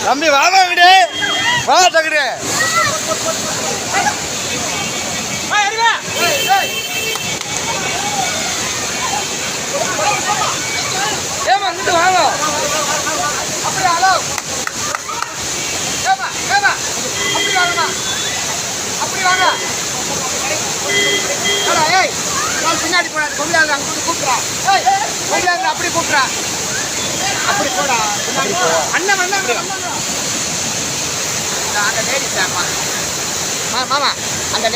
தம்பி வாங்க விடு வா தகுடு ஏமா இங்கிட்டு வாங்க அப்படி ஹலோ ஏமா ஏமா அப்படி வாங்கம்மா அப்படி வாங்க ஏய் நான் பின்னாடி போனா கொண்டாங்க அங்க கூப்பிடுறா ஏய் கொண்டாங்க அப்படி கூப்பிடுறா அப்படி போடா பின்னாடி போ அண்ணன் அண்ணன் அந்த லேடிஸ் மாமா அந்த